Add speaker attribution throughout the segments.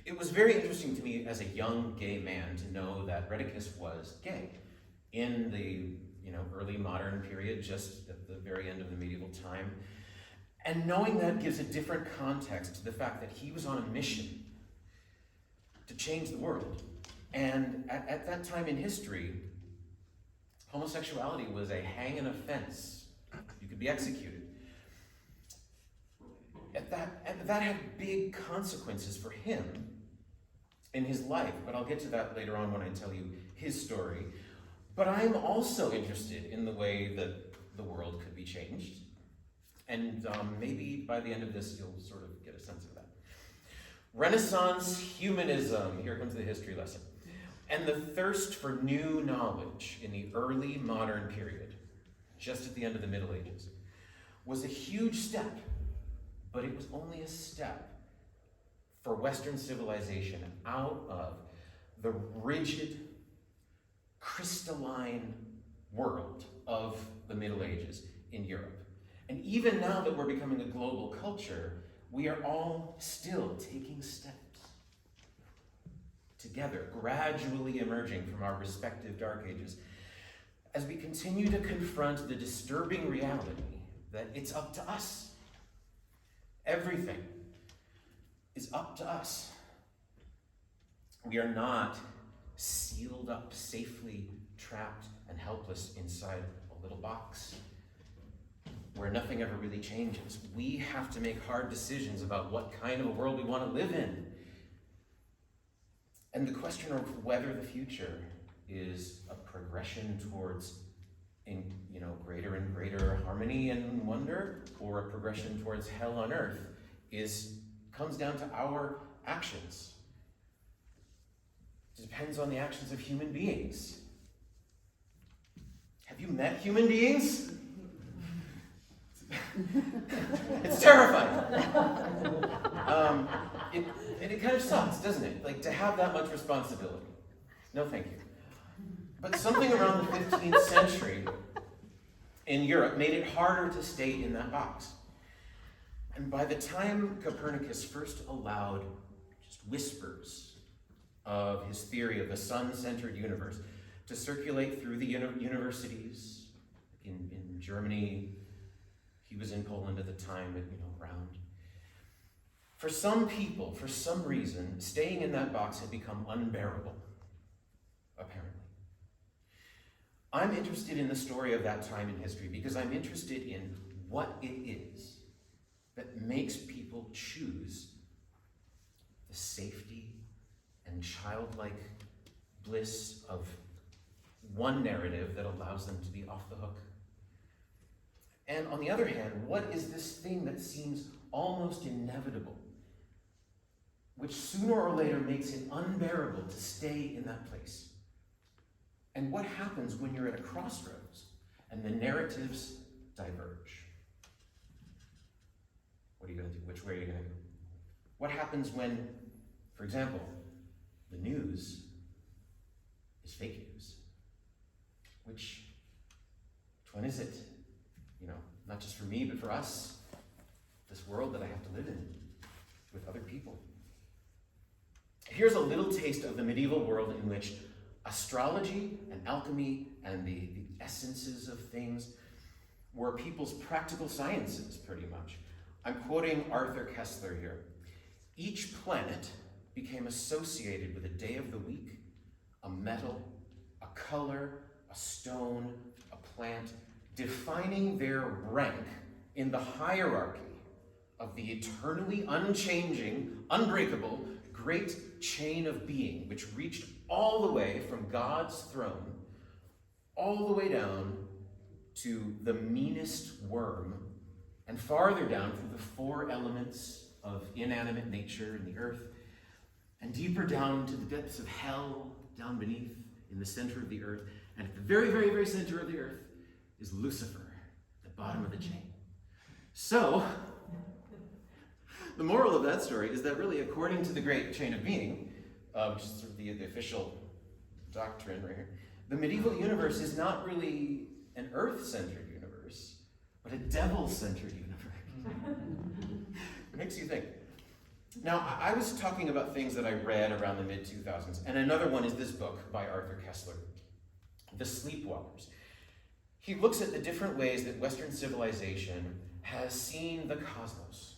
Speaker 1: It was very interesting to me as a young gay man to know that Rheticus was gay in the early modern period, just at the very end of the medieval time. And knowing that gives a different context to the fact that he was on a mission to change the world. And at that time in history, homosexuality was a hang and a fence. You could be executed. That had big consequences for him in his life, but I'll get to that later on when I tell you his story. But I'm also interested in the way that the world could be changed. And maybe by the end of this, you'll sort of get a sense of that. Renaissance humanism, here comes the history lesson. And the thirst for new knowledge in the early modern period, just at the end of the Middle Ages, was a huge step, but it was only a step for Western civilization out of the rigid, crystalline world of the Middle Ages in Europe. And even now that we're becoming a global culture, we are all still taking steps together, gradually emerging from our respective dark ages, as we continue to confront the disturbing reality that it's up to us. Everything is up to us. We are not sealed up, safely trapped and helpless inside a little box where nothing ever really changes. We have to make hard decisions about what kind of a world we want to live in. And the question of whether the future is a progression towards greater and greater harmony and wonder, or a progression towards hell on earth, comes down to our actions. It depends on the actions of human beings. Have you met human beings? It's terrifying. It kind of sucks, doesn't it? Like, to have that much responsibility. No, thank you. But something around the 15th century in Europe made it harder to stay in that box. And by the time Copernicus first allowed just whispers of his theory of the sun-centered universe to circulate through the universities in Germany, he was in Poland at the time, around. For some people, for some reason, staying in that box had become unbearable, apparently. I'm interested in the story of that time in history because I'm interested in what it is that makes people choose the safety and childlike bliss of one narrative that allows them to be off the hook. And on the other hand, what is this thing that seems almost inevitable, which sooner or later makes it unbearable to stay in that place? And what happens when you're at a crossroads and the narratives diverge? What are you going to do? Which way are you going to go? What happens when, for example, the news is fake news? Which one is it? Not just for me, but for us, this world that I have to live in with other people. Here's a little taste of the medieval world in which astrology and alchemy and the essences of things were people's practical sciences, pretty much. I'm quoting Arthur Koestler here. Each planet became associated with a day of the week, a metal, a color, a stone, a plant, defining their rank in the hierarchy of the eternally unchanging, unbreakable, great chain of being, which reached all the way from God's throne, all the way down to the meanest worm, and farther down through the four elements of inanimate nature and the earth, and deeper down into the depths of hell, down beneath, in the center of the earth, and at the very, very, very center of the earth is Lucifer, the bottom of the chain. So, the moral of that story is that really, according to the great chain of being, which is sort of the official doctrine right here, the medieval universe is not really an earth-centered universe, but a devil-centered universe. It makes you think. Now, I was talking about things that I read around the mid-2000s, and another one is this book by Arthur Koestler, The Sleepwalkers. He looks at the different ways that Western civilization has seen the cosmos,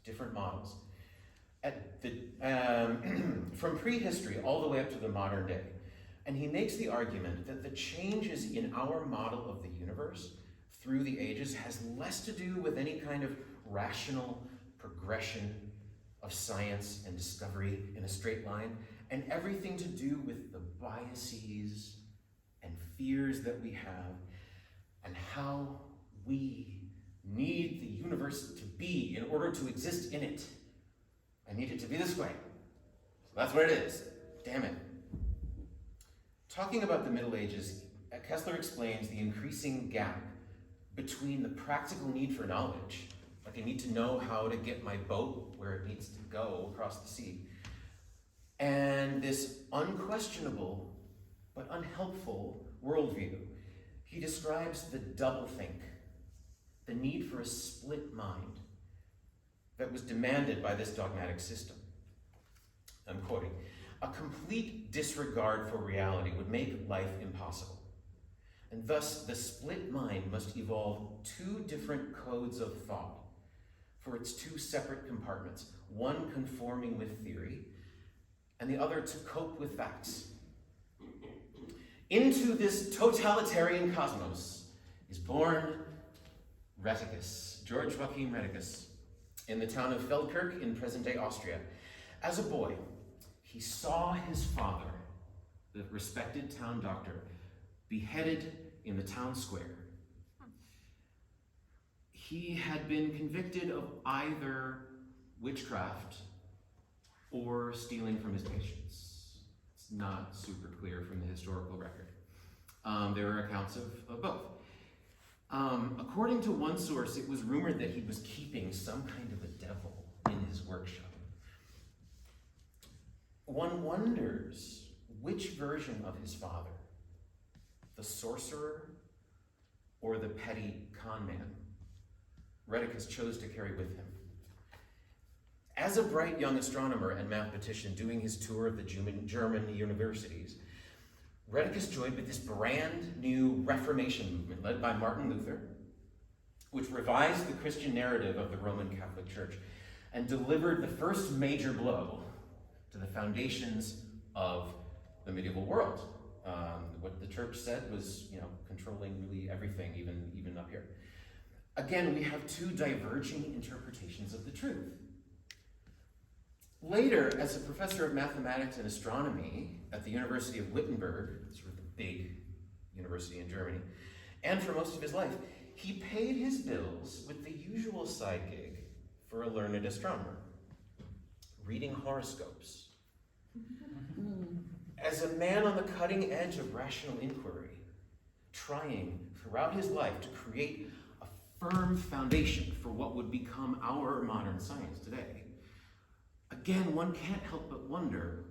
Speaker 1: different models, from prehistory all the way up to the modern day. And he makes the argument that the changes in our model of the universe through the ages has less to do with any kind of rational progression of science and discovery in a straight line, and everything to do with the biases and fears that we have, and how we need the universe to be in order to exist in it. I need it to be this way. So that's what it is. Damn it. Talking about the Middle Ages, Koestler explains the increasing gap between the practical need for knowledge, like I need to know how to get my boat where it needs to go across the sea, and this unquestionable but unhelpful worldview. He describes the doublethink, the need for a split mind that was demanded by this dogmatic system. I'm quoting, "A complete disregard for reality would make life impossible, and thus the split mind must evolve two different codes of thought for its two separate compartments, one conforming with theory, and the other to cope with facts. Into this totalitarian cosmos is born Rheticus, George Joachim Rheticus, in the town of Feldkirch in present-day Austria. As a boy, he saw his father, the respected town doctor, beheaded in the town square. He had been convicted of either witchcraft or stealing from his patients. It's not super clear from the historical record. There are accounts of both. According to one source, it was rumored that he was keeping some kind of a devil in his workshop. One wonders which version of his father, the sorcerer or the petty con man, Rheticus chose to carry with him. As a bright young astronomer and mathematician doing his tour of the German universities, Rheticus joined with this brand new Reformation movement led by Martin Luther, which revised the Christian narrative of the Roman Catholic Church and delivered the first major blow to the foundations of the medieval world. What the church said was, controlling really everything, even up here. Again, we have two diverging interpretations of the truth. Later, as a professor of mathematics and astronomy at the University of Wittenberg, sort of the big university in Germany, and for most of his life, he paid his bills with the usual side gig for a learned astronomer, reading horoscopes. As a man on the cutting edge of rational inquiry, trying throughout his life to create a firm foundation for what would become our modern science today. Again, one can't help but wonder,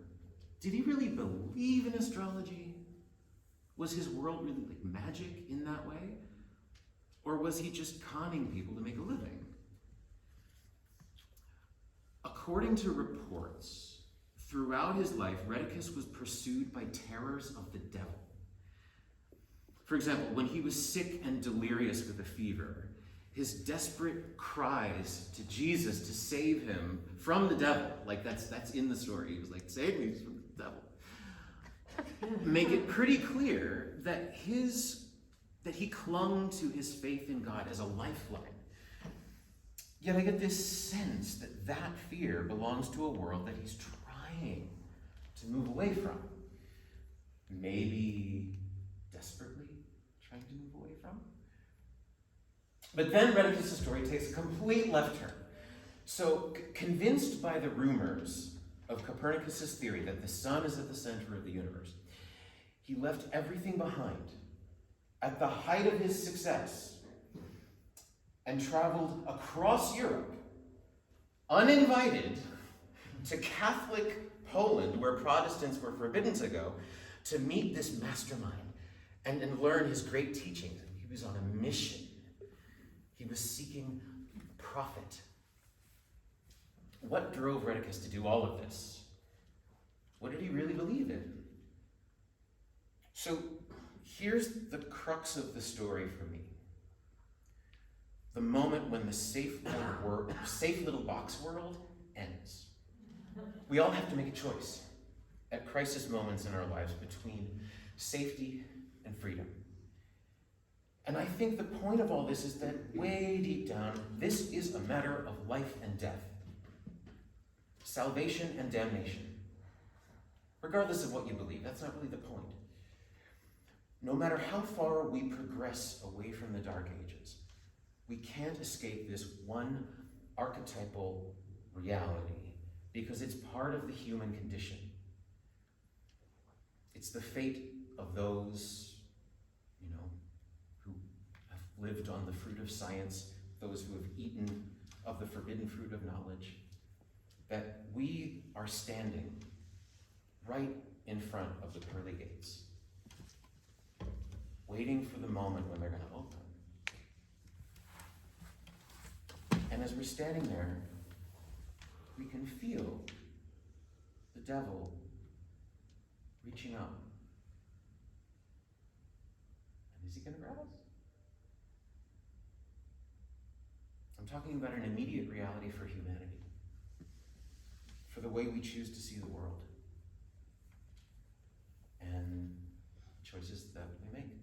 Speaker 1: did he really believe in astrology? Was his world really like magic in that way? Or was he just conning people to make a living? According to reports, throughout his life, Rheticus was pursued by terrors of the devil. For example, when he was sick and delirious with a fever, his desperate cries to Jesus to save him from the devil, like that's in the story. He was like, save me from the devil. Make it pretty clear that he clung to his faith in God as a lifeline. Yet I get this sense that fear belongs to a world that he's trying to move away from. Maybe desperately trying to move away from. But then Rheticus' story takes a complete left turn. So, convinced by the rumors of Copernicus' theory that the sun is at the center of the universe, he left everything behind at the height of his success and traveled across Europe, uninvited, to Catholic Poland, where Protestants were forbidden to go, to meet this mastermind and learn his great teachings. He was on a mission. He was seeking profit. What drove Rheticus to do all of this? What did he really believe in? So here's the crux of the story for me. The moment when the safe little box world ends. We all have to make a choice at crisis moments in our lives between safety and freedom. And I think the point of all this is that way deep down, this is a matter of life and death. Salvation and damnation. Regardless of what you believe, that's not really the point. No matter how far we progress away from the Dark Ages, we can't escape this one archetypal reality because it's part of the human condition. It's the fate of those, who have lived on the fruit of science, those who have eaten of the forbidden fruit of knowledge, that we are standing right in front of the pearly gates, waiting for the moment when they're going to open. And as we're standing there, we can feel the devil reaching up. And is he going to grab us? I'm talking about an immediate reality for humanity, for the way we choose to see the world, and choices that we make.